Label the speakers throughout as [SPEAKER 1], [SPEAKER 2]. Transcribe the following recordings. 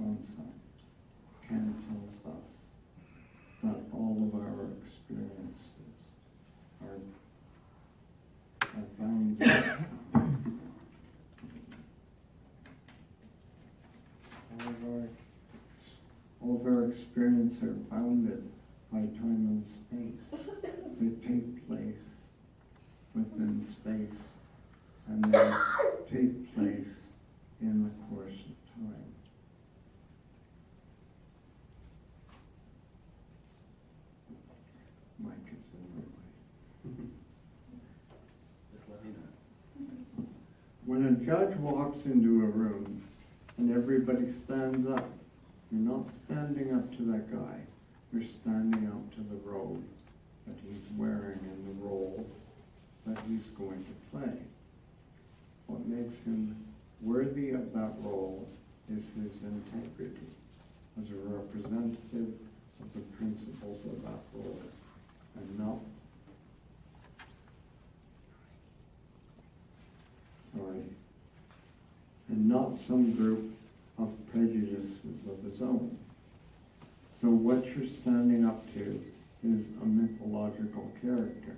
[SPEAKER 1] concept can tell us that all of our experiences are bounded. All of our experiences are bounded by time and space. They take place within space, and they take place in the course of time. Mike is in my way.
[SPEAKER 2] Just let me know.
[SPEAKER 1] When a judge walks into a room and everybody stands up, you're not standing up to that guy. You're standing up to the robe that he's wearing and the role that he's going to play. What makes him worthy of that role is his integrity as a representative of the principles of that role, and not some group of prejudices of his own. So what you're standing up to is a mythological character.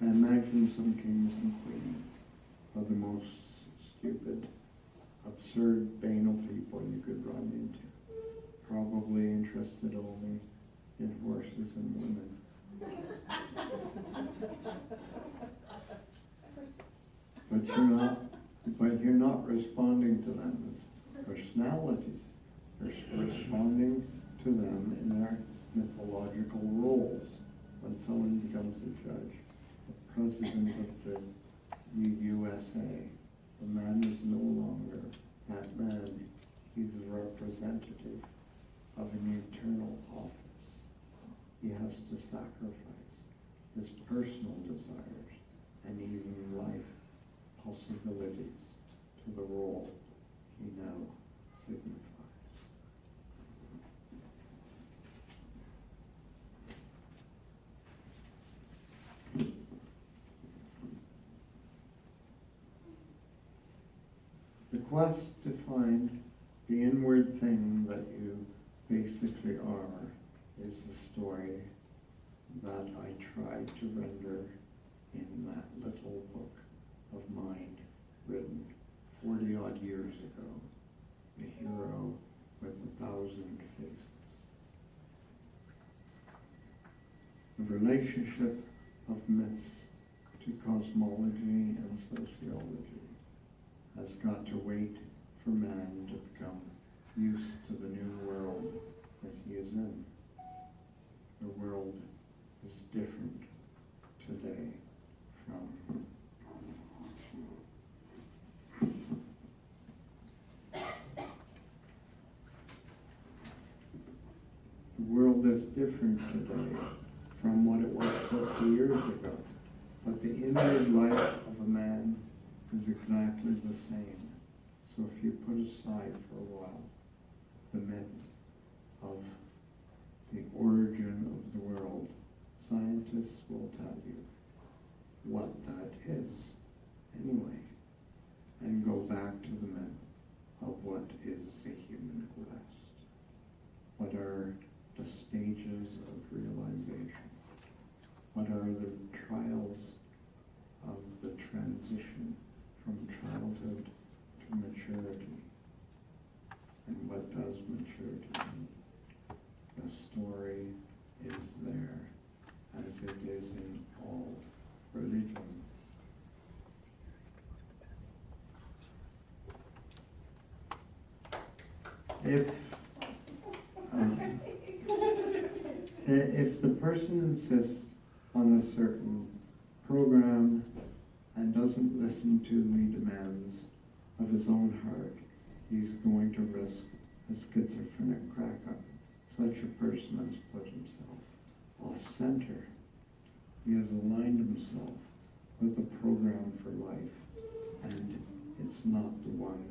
[SPEAKER 1] I imagine some kings and queens are the most stupid, absurd, banal people you could run into. Probably interested only in horses and women. But you're not responding to them as personalities. You're responding to them in their mythological roles. When someone becomes a judge, the president of the USA, the man is no longer that man. He's a representative of an eternal office. He has to sacrifice his personal desires and even life possibilities to the role he now signifies. The quest to find the inward thing that you basically are is the story that I tried to render in that little book of mine written 40-odd years ago, The Hero with 1,000 Faces. The relationship of myths to cosmology and sociology has got to wait for man to become used to the new world that he is in. The world is different today from what it was 50 years ago. But the inward life of a man is exactly the same. So if you put aside for a while the myth of the origin of the world, scientists will tell you what that is anyway, and go back to the myth of what is the human quest. What are the stages of realization? What are the trials of the transition from childhood to maturity? And what does maturity mean? The story is there, as it is in all religion. If the person insists on a certain program and doesn't listen to the demands of his own heart, he's going to risk a schizophrenic crack-up. Such a person has put himself off-center. He has aligned himself with a program for life, and it's not the one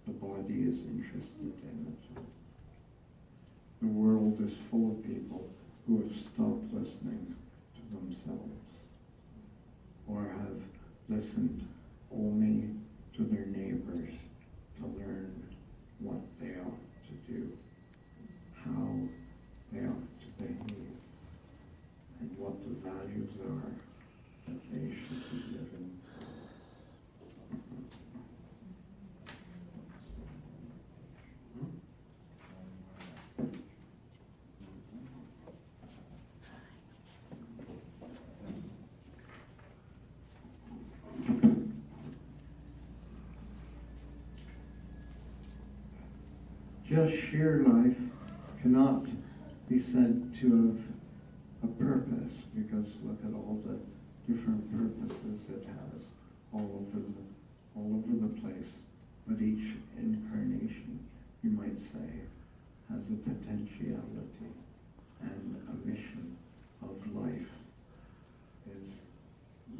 [SPEAKER 1] the body is interested in at all. The world is full of people who have stopped listening to themselves, or have listened only to their neighbors to learn what they are. just sheer life cannot be said to have a purpose, because look at all the different purposes it has all over the place. But each incarnation, you might say, has a potentiality and a mission of life is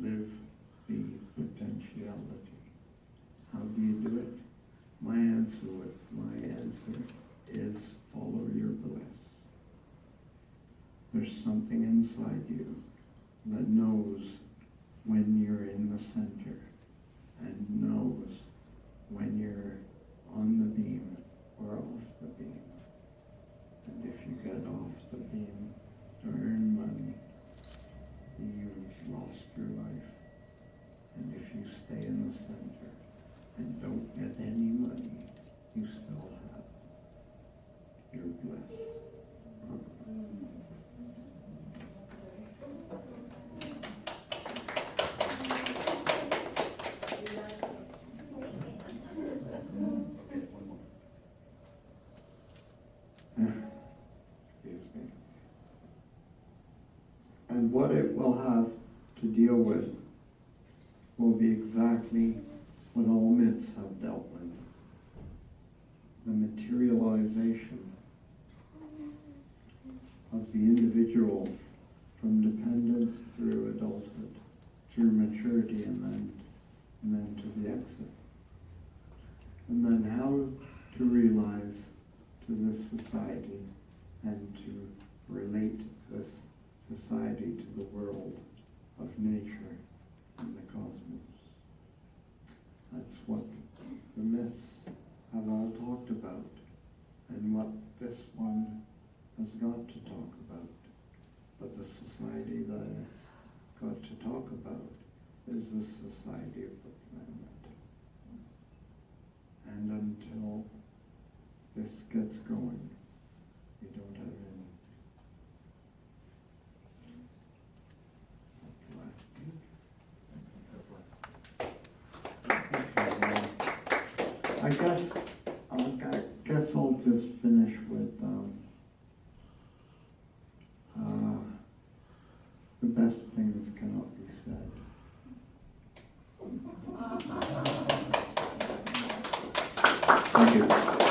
[SPEAKER 1] live the potentiality. How do you do it? My answer is follow your bliss. There's something inside you that knows when you're in the center and knows when you're on the beam or off the beam. And if you get off the beam to earn money, you've lost your life. And if you stay in the center and don't get any money, you still have your bliss.
[SPEAKER 2] Okay, one more.
[SPEAKER 1] Excuse me. And what it will have to deal with will be exactly what all myths have dealt with. The materialization of the individual from dependence through adulthood, through maturity, and then to the exit. And then how to realize to this society and to relate this society to the world of nature and the cosmos. That's what the myths have all talked about, and what this one has got to talk about. But the society that it's got to talk about is the society of the planet. And until this gets going, we don't have any. I guess I'll just finish with the best things cannot be said. Thank you.